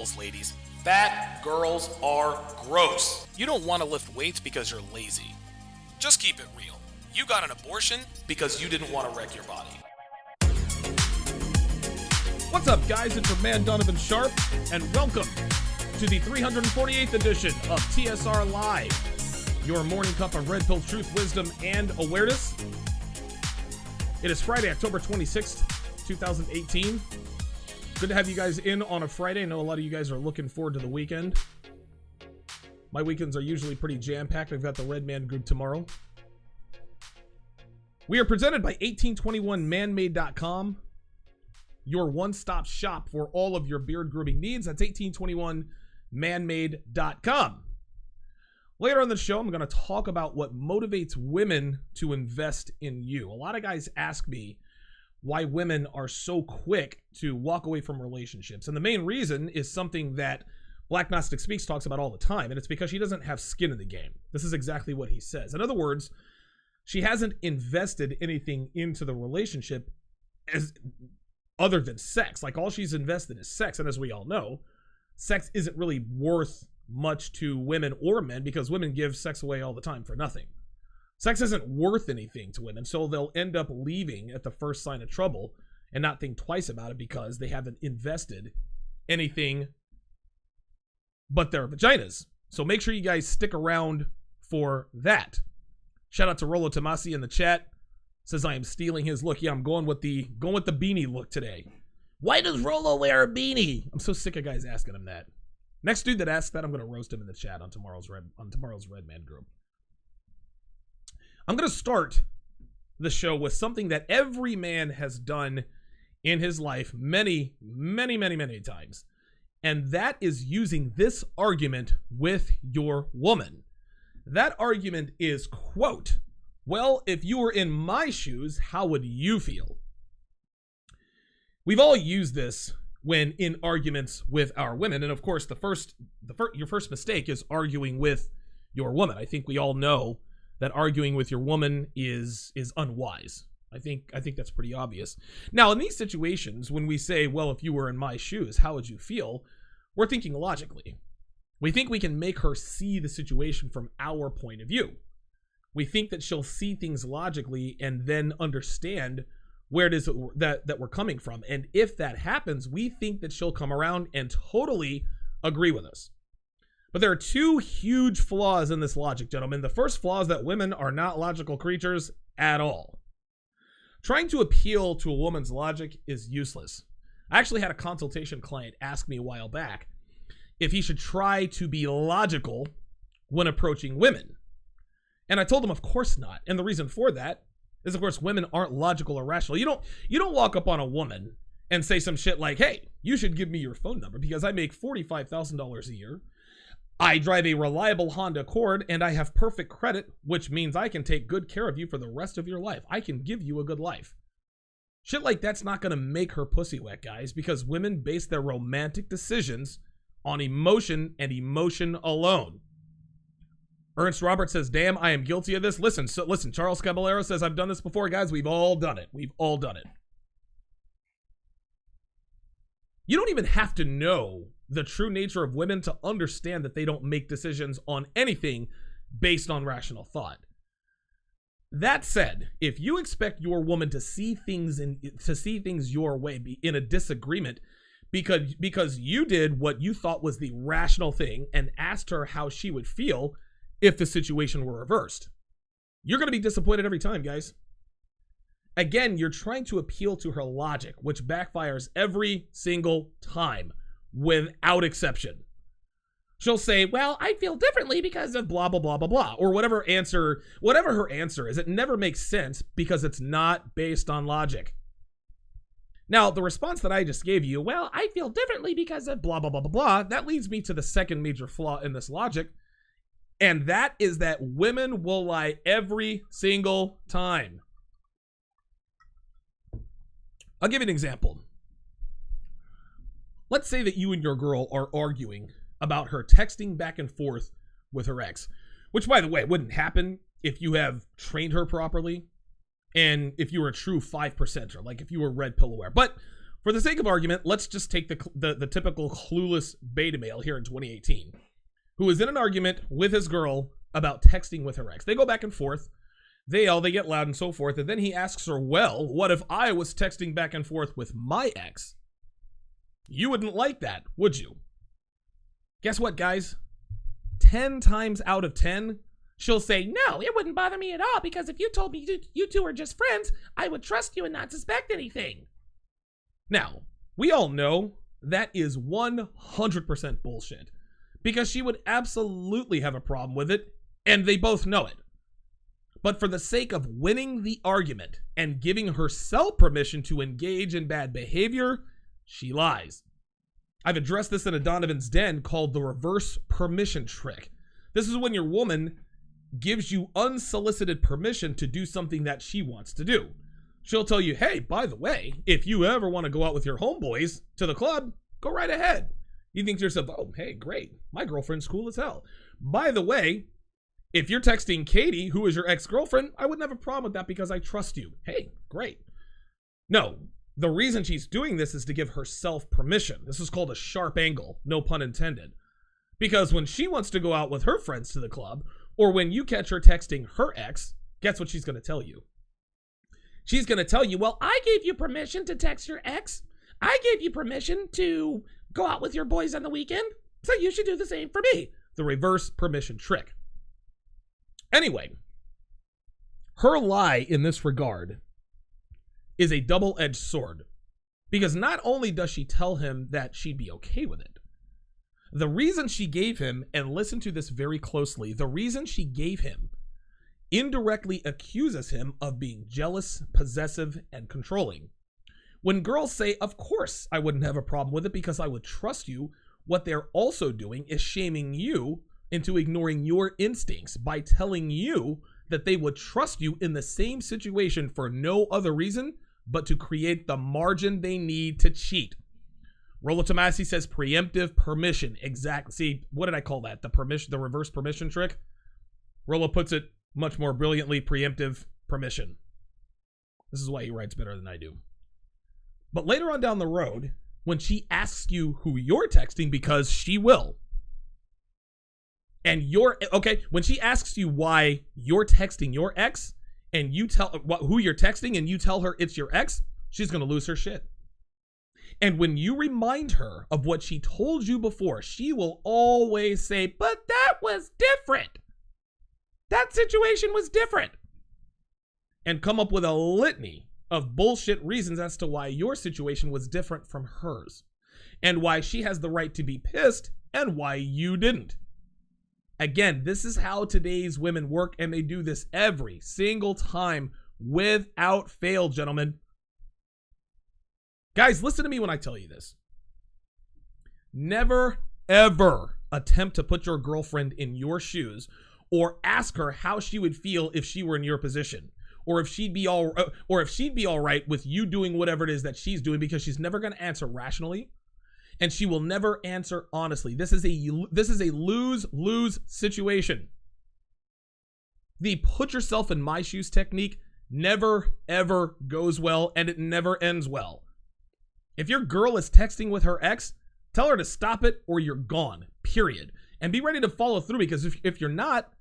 Ladies, fat girls are gross. You don't want to lift weights because you're lazy. Just keep it real. You got an abortion because you didn't want to wreck your body. What's up, guys? It's your man Donovan Sharpe, and welcome to the 348th edition of TSR Live, your morning cup of red pill truth, wisdom, and awareness. It is Friday, October 26th, 2018. Good to have you guys in on a Friday. I know a lot of you guys are looking forward to the weekend. My weekends are usually pretty jam-packed. I've got the Red Man group tomorrow. We are presented by 1821manmade.com, your one-stop shop for all of your beard grooming needs. That's 1821manmade.com. Later on the show, I'm going to talk about what motivates women to invest in you. A lot of guys ask me why women are so quick to walk away from relationships. And the main reason is something that Black Gnostic Speaks talks about all the time, and it's because she doesn't have skin in the game. This is exactly what he says. In other words, she hasn't invested anything into the relationship as other than sex. Like, all she's invested is sex, and as we all know, sex isn't really worth much to women or men because women give sex away all the time for nothing. Sex isn't worth anything to women, so they'll end up leaving at the first sign of trouble and not think twice about it because they haven't invested anything but their vaginas. So make sure you guys stick around for that. Shout out to Rolo Tomasi in the chat. Says I am stealing his look. Yeah, I'm going with the beanie look today. Why does Rolo wear a beanie? I'm so sick of guys asking him that. Next dude that asks that, I'm going to roast him in the chat on tomorrow's Red Man group. I'm going to start the show with something that every man has done in his life many, many, many, many times. And that is using this argument with your woman. That argument is, quote, well, if you were in my shoes, how would you feel? We've all used this when in arguments with our women. And of course, your first mistake is arguing with your woman. I think we all know that arguing with your woman is unwise. I think that's pretty obvious. Now, in these situations, when we say, well, if you were in my shoes, how would you feel? We're thinking logically. We think we can make her see the situation from our point of view. We think that she'll see things logically and then understand where it is that we're coming from. And if that happens, we think that she'll come around and totally agree with us. But there are two huge flaws in this logic, gentlemen. The first flaw is that women are not logical creatures at all. Trying to appeal to a woman's logic is useless. I actually had a consultation client ask me a while back if he should try to be logical when approaching women. And I told him, of course not. And the reason for that is, of course, women aren't logical or rational. You don't walk up on a woman and say some shit like, hey, you should give me your phone number because I make $45,000 a year. I drive a reliable Honda Accord and I have perfect credit, which means I can take good care of you for the rest of your life. I can give you a good life. Shit like that's not going to make her pussy wet, guys, because women base their romantic decisions on emotion and emotion alone. Ernst Robert says, damn, I am guilty of this. Listen, Charles Caballero says, I've done this before, guys. We've all done it. We've all done it. You don't even have to know the true nature of women to understand that they don't make decisions on anything based on rational thought. That said, if you expect your woman to see things your way in a disagreement because you did what you thought was the rational thing and asked her how she would feel if the situation were reversed, you're going to be disappointed every time, guys. Again, you're trying to appeal to her logic, which backfires every single time, without exception. She'll say, well, I feel differently because of blah, blah, blah, blah, blah, or whatever her answer is. It never makes sense because it's not based on logic. Now, the response that I just gave you, well, I feel differently because of blah, blah, blah, blah, blah, that leads me to the second major flaw in this logic, and that is that women will lie every single time. I'll give you an example. Let's say that you and your girl are arguing about her texting back and forth with her ex, which, by the way, wouldn't happen if you have trained her properly and if you were a true 5%er, like if you were red pill aware. But For the sake of argument, let's just take the typical clueless beta male here in 2018, who is in an argument with his girl about texting with her ex. They go back and forth. They yell, they get loud and so forth. And then he asks her, well, what if I was texting back and forth with my ex? You wouldn't like that, would you? Guess what, guys? 10 times out of 10, she'll say, no, it wouldn't bother me at all, because if you told me you two are just friends, I would trust you and not suspect anything. Now, we all know that is 100% bullshit, because she would absolutely have a problem with it, and they both know it. But for the sake of winning the argument and giving herself permission to engage in bad behavior, she lies. I've addressed this in a Donovan's Den called the reverse permission trick. This is when your woman gives you unsolicited permission to do something that she wants to do. She'll tell you, hey, by the way, if you ever want to go out with your homeboys to the club, go right ahead. You think to yourself, oh, hey, great. My girlfriend's cool as hell. By the way, if you're texting Katie, who is your ex-girlfriend, I wouldn't have a problem with that because I trust you. Hey, great. No, the reason she's doing this is to give herself permission. This is called a sharp angle, no pun intended. Because when she wants to go out with her friends to the club, or when you catch her texting her ex, guess what she's going to tell you? She's going to tell you, well, I gave you permission to text your ex. I gave you permission to go out with your boys on the weekend, so you should do the same for me. The reverse permission trick. Anyway, her lie in this regard is a double-edged sword, because not only does she tell him that she'd be okay with it, the reason she gave him, and listen to this very closely, the reason she gave him indirectly accuses him of being jealous, possessive, and controlling. When girls say, of course I wouldn't have a problem with it because I would trust you, what they're also doing is shaming you into ignoring your instincts by telling you that they would trust you in the same situation for no other reason but to create the margin they need to cheat. Rollo Tomasi says preemptive permission. Exactly. See, what did I call that? The reverse permission trick? Rollo puts it much more brilliantly, preemptive permission. This is why he writes better than I do. But later on down the road, when she asks you who you're texting, because she will, and when she asks you why you're texting your ex, and you tell who you're texting, and you tell her it's your ex, she's going to lose her shit. And when you remind her of what she told you before, she will always say, but that was different. That situation was different. And come up with a litany of bullshit reasons as to why your situation was different from hers, and why she has the right to be pissed and why you didn't. Again, this is how today's women work, and they do this every single time without fail, gentlemen. Guys, listen to me when I tell you this. Never, ever attempt to put your girlfriend in your shoes or ask her how she would feel if she were in your position, or if she'd be all right with you doing whatever it is that she's doing, because she's never going to answer rationally. And she will never answer honestly. This is a lose-lose situation. The put yourself in my shoes technique never, ever goes well, and it never ends well. If your girl is texting with her ex, tell her to stop it or you're gone, period. And be ready to follow through, because if you're not,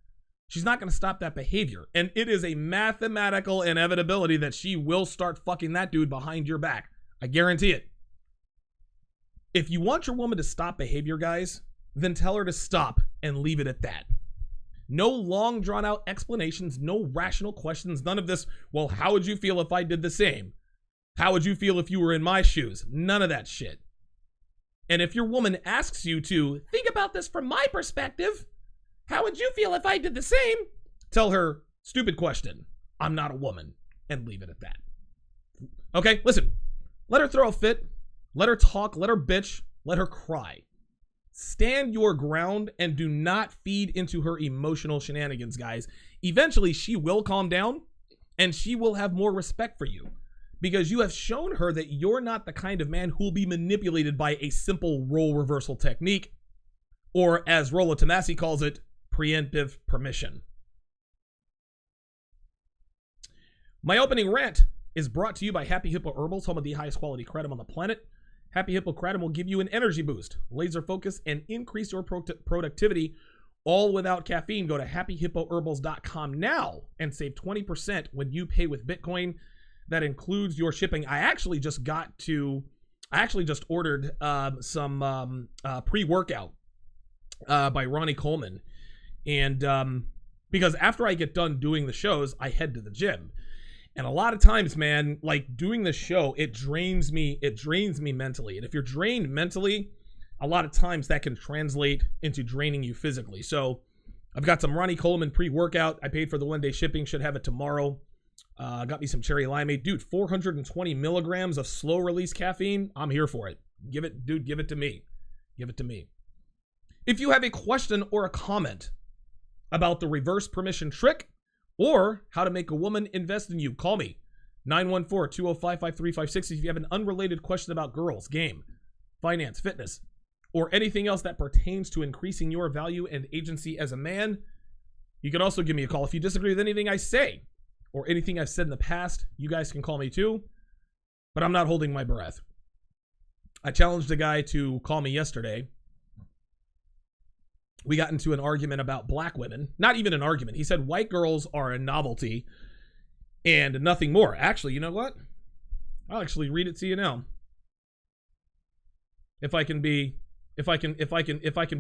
she's not going to stop that behavior. And it is a mathematical inevitability that she will start fucking that dude behind your back. I guarantee it. If you want your woman to stop behavior, guys, then tell her to stop and leave it at that. No long drawn out explanations, no rational questions, none of this, well, how would you feel if I did the same? How would you feel if you were in my shoes? None of that shit. And if your woman asks you to think about this from my perspective, how would you feel if I did the same? Tell her, stupid question. I'm not a woman, and leave it at that. Okay, listen, let her throw a fit. Let her talk, let her bitch, let her cry. Stand your ground and do not feed into her emotional shenanigans, guys. Eventually, she will calm down and she will have more respect for you, because you have shown her that you're not the kind of man who will be manipulated by a simple role reversal technique, or as Rollo Tomasi calls it, preemptive permission. My opening rant is brought to you by Happy Hippo Herbals, home of the highest quality kratom on the planet. Happy Hippo Kratom will give you an energy boost, laser focus, and increase your productivity, all without caffeine. Go to happyhippoherbals.com now and save 20% when you pay with Bitcoin. That includes your shipping. I actually just ordered some pre-workout by Ronnie Coleman. And because after I get done doing the shows, I head to the gym. And a lot of times, man, like doing the show, it drains me mentally. And if you're drained mentally, a lot of times that can translate into draining you physically. So I've got some Ronnie Coleman pre-workout. I paid for the 1-day shipping, should have it tomorrow. Got me some cherry limeade. Dude, 420 milligrams of slow release caffeine. I'm here for it. Give it to me. Give it to me. If you have a question or a comment about the reverse permission trick, or how to make a woman invest in you, call me, 914-205-5356. If you have an unrelated question about girls, game, finance, fitness, or anything else that pertains to increasing your value and agency as a man, you can also give me a call. If you disagree with anything I say, or anything I've said in the past, you guys can call me too, but I'm not holding my breath. I challenged a guy to call me yesterday. We got into an argument about black women. Not even an argument. He said white girls are a novelty and nothing more. Actually, you know what? I'll actually read it to you now. If I can be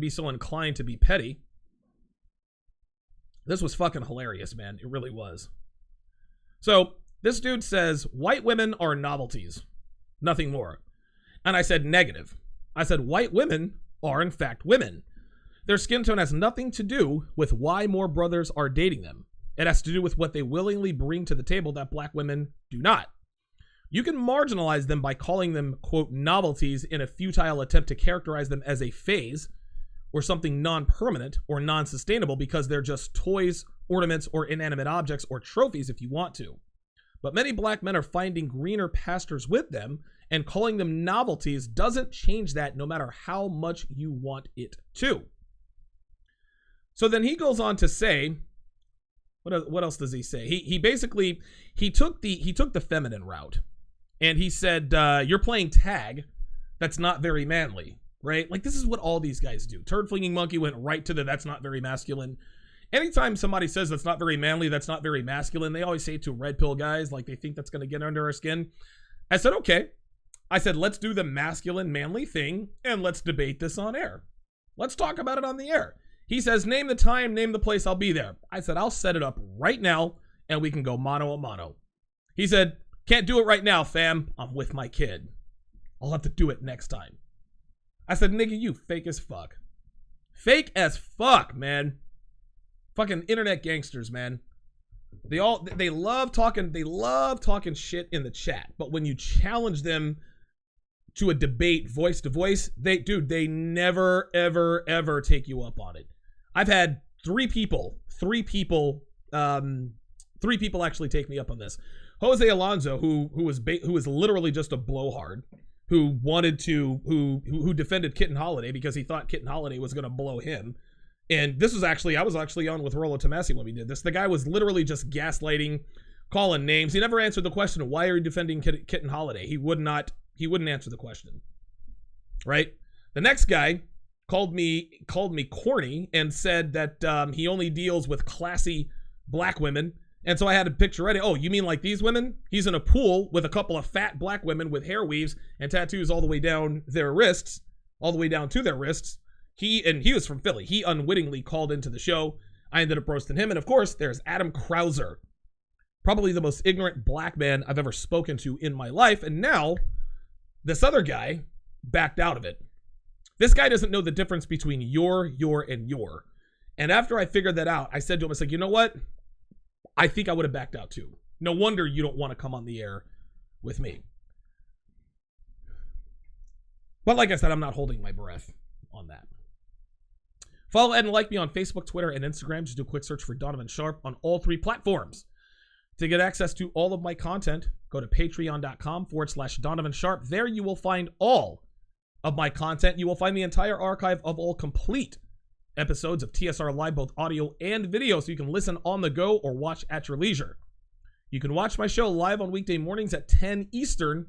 so inclined to be petty. This was fucking hilarious, man. It really was. So this dude says white women are novelties, nothing more. And I said negative. I said white women are in fact women. Their skin tone has nothing to do with why more brothers are dating them. It has to do with what they willingly bring to the table that black women do not. You can marginalize them by calling them, quote, novelties in a futile attempt to characterize them as a phase or something non-permanent or non-sustainable because they're just toys, ornaments, or inanimate objects or trophies if you want to. But many black men are finding greener pastures with them, and calling them novelties doesn't change that no matter how much you want it to. So then he goes on to say, what else does he say? He basically took the feminine route, and he said, you're playing tag. That's not very manly, right? Like, this is what all these guys do. Turd flinging monkey went right to that's not very masculine. Anytime somebody says that's not very manly, that's not very masculine, they always say it to red pill guys, like they think that's going to get under our skin. I said, okay. I said, let's do the masculine manly thing, and let's debate this on air. Let's talk about it on the air. He says, name the time, name the place, I'll be there. I said, I'll set it up right now, and we can go mano a mano. He said, can't do it right now, fam. I'm with my kid. I'll have to do it next time. I said, nigga, you fake as fuck. Fake as fuck, man. Fucking internet gangsters, man. They love talking shit in the chat, but when you challenge them to a debate voice to voice, they never, ever, ever take you up on it. I've had three people actually take me up on this. Jose Alonso, who was literally just a blowhard, who defended Kitten Holiday because he thought Kitten Holiday was going to blow him. And this was I was actually on with Rollo Tomasi when we did this. The guy was literally just gaslighting, calling names. He never answered the question, why are you defending Kitten Holiday? He wouldn't answer the question, right? The next guy called me corny and said that he only deals with classy black women. And so I had a picture ready. Oh, you mean like these women? He's in a pool with a couple of fat black women with hair weaves and tattoos all the way down to their wrists. He was from Philly. He unwittingly called into the show. I ended up roasting him. And of course, there's Adam Krauser, probably the most ignorant black man I've ever spoken to in my life. And now this other guy backed out of it. This guy doesn't know the difference between your, and your. And after I figured that out, I said to him, I said, you know what? I think I would have backed out too. No wonder you don't want to come on the air with me. But like I said, I'm not holding my breath on that. Follow and like me on Facebook, Twitter, and Instagram. Just do a quick search for Donovan Sharpe on all three platforms. To get access to all of my content, go to patreon.com/Donovan Sharpe. There you will find all of my content. You will find the entire archive of all complete episodes of TSR Live, both audio and video, so you can listen on the go or watch at your leisure. You can watch my show live on weekday mornings at 10 Eastern,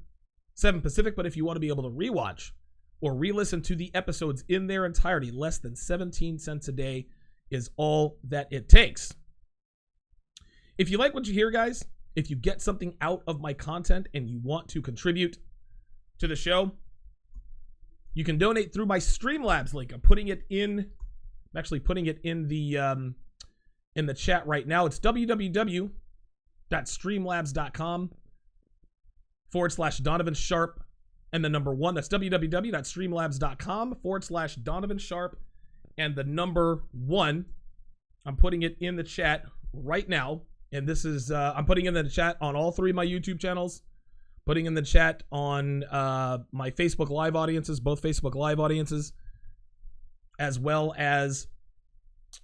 7 Pacific, but if you want to be able to rewatch or re-listen to the episodes in their entirety, less than 17 cents a day is all that it takes. If you like what you hear, guys, if you get something out of my content and you want to contribute to the show, you can donate through my Streamlabs link. I'm actually putting it in the chat right now. It's www.streamlabs.com/Donovan Sharpe and the number 1. That's www.streamlabs.com/Donovan Sharpe and the number 1. I'm putting it in the chat right now. And this is, I'm putting in the chat on all 3 of my YouTube channels, putting in the chat on my Facebook Live audiences, both Facebook Live audiences, as well as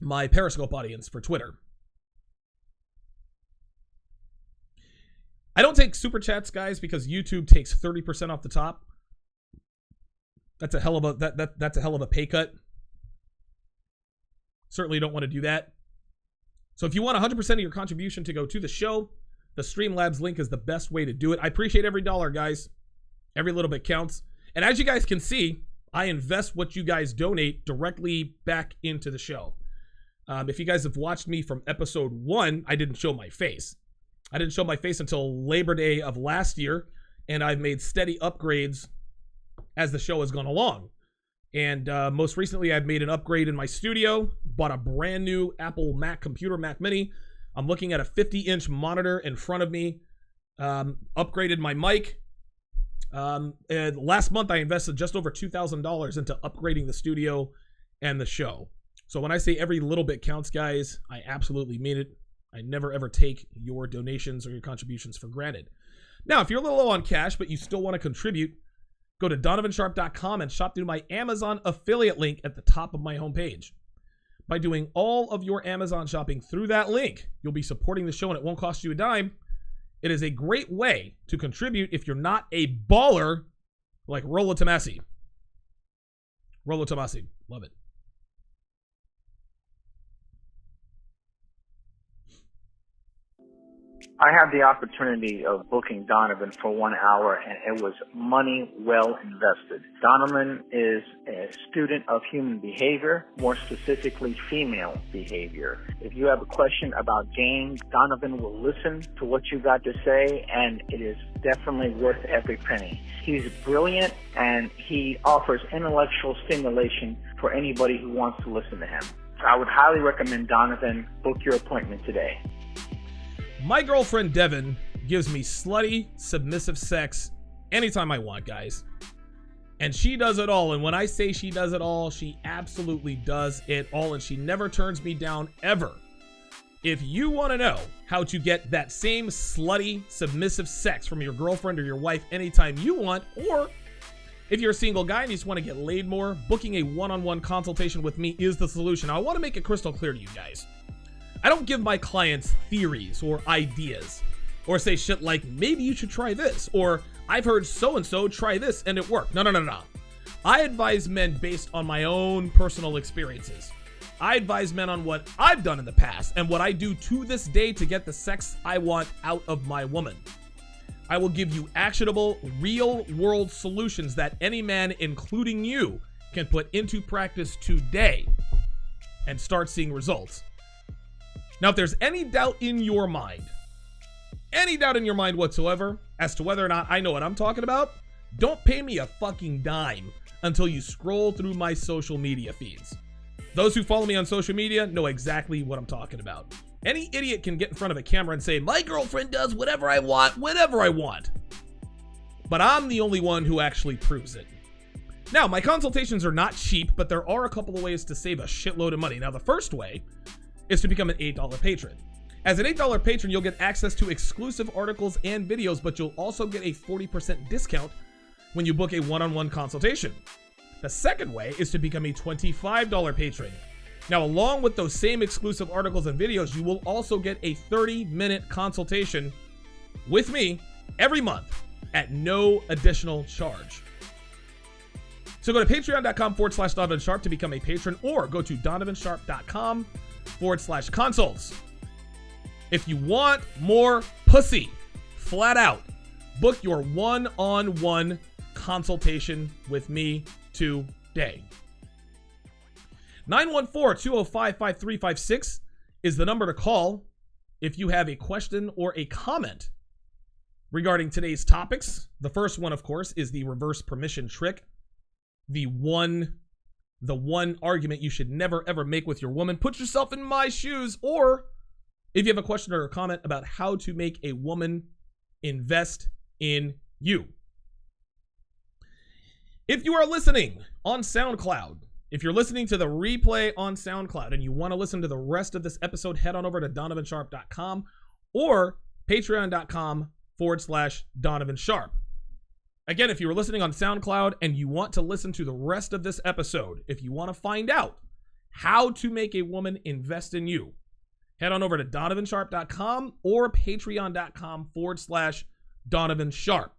my Periscope audience for Twitter. I don't take super chats, guys, because YouTube takes 30% off the top. That's a hell of a that's a hell of a pay cut. Certainly don't want to do that. So if you want 100% of your contribution to go to the show, the Streamlabs link is the best way to do it. I appreciate every dollar, guys. Every little bit counts. And as you guys can see, I invest what you guys donate directly back into the show. If you guys have watched me from episode 1, I didn't show my face. I didn't show my face until Labor Day of last year, and I've made steady upgrades as the show has gone along. And most recently, I've made an upgrade in my studio, bought a brand new Apple Mac computer, Mac Mini. I'm looking at a 50-inch monitor in front of me, upgraded my mic. And last month, I invested just over $2,000 into upgrading the studio and the show. So when I say every little bit counts, guys, I absolutely mean it. I never, ever take your donations or your contributions for granted. Now, if you're a little low on cash, but you still want to contribute, go to donovansharpe.com and shop through my Amazon affiliate link at the top of my homepage. By doing all of your Amazon shopping through that link, you'll be supporting the show and it won't cost you a dime. It is a great way to contribute if you're not a baller like Rollo Tomasi. Rollo Tomasi. Love it. I had the opportunity of booking Donovan for 1 hour, and it was money well invested. Donovan is a student of human behavior, more specifically female behavior. If you have a question about games, Donovan will listen to what you got to say, and it is definitely worth every penny. He's brilliant, and he offers intellectual stimulation for anybody who wants to listen to him. I would highly recommend Donovan. Book your appointment today. My girlfriend, Devin, gives me slutty, submissive sex anytime I want, guys. And she does it all. And when I say she does it all, she absolutely does it all. And she never turns me down, ever. If you want to know how to get that same slutty, submissive sex from your girlfriend or your wife anytime you want, or if you're a single guy and you just want to get laid more, booking a one-on-one consultation with me is the solution. Now, I want to make it crystal clear to you guys. I don't give my clients theories or ideas or say shit like, maybe you should try this, or I've heard so-and-so try this and it worked. No. I advise men based on my own personal experiences. I advise men on what I've done in the past and what I do to this day to get the sex I want out of my woman. I will give you actionable, real-world solutions that any man, including you, can put into practice today and start seeing results. Now, if there's any doubt in your mind whatsoever as to whether or not I know what I'm talking about, don't pay me a fucking dime until you scroll through my social media feeds. Those who follow me on social media know exactly what I'm talking about. Any idiot can get in front of a camera and say, my girlfriend does whatever I want, whenever I want. But I'm the only one who actually proves it. Now, my consultations are not cheap, but there are a couple of ways to save a shitload of money. Now, the first way is to become an $8 patron. As an $8 patron, you'll get access to exclusive articles and videos, but you'll also get a 40% discount when you book a one-on-one consultation. The second way is to become a $25 patron. Now, along with those same exclusive articles and videos, you will also get a 30-minute consultation with me every month at no additional charge. So go to patreon.com/Donovan Sharpe to become a patron, or go to donovansharpe.com/consults. If you want more pussy, flat out, book your one-on-one consultation with me today. 914-205-5356 is the number to call if you have a question or a comment regarding today's topics. The first one, of course, is the reverse permission trick. The one argument you should never ever make with your woman. Put yourself in my shoes. Or if you have a question or a comment about how to make a woman invest in you. If you are listening on SoundCloud, if you're listening to the replay on SoundCloud and you want to listen to the rest of this episode, head on over to DonovanSharpe.com or Patreon.com/Donovan Sharpe. Again, if you were listening on SoundCloud and you want to listen to the rest of this episode, if you want to find out how to make a woman invest in you, head on over to DonovanSharpe.com or Patreon.com/Donovan Sharpe.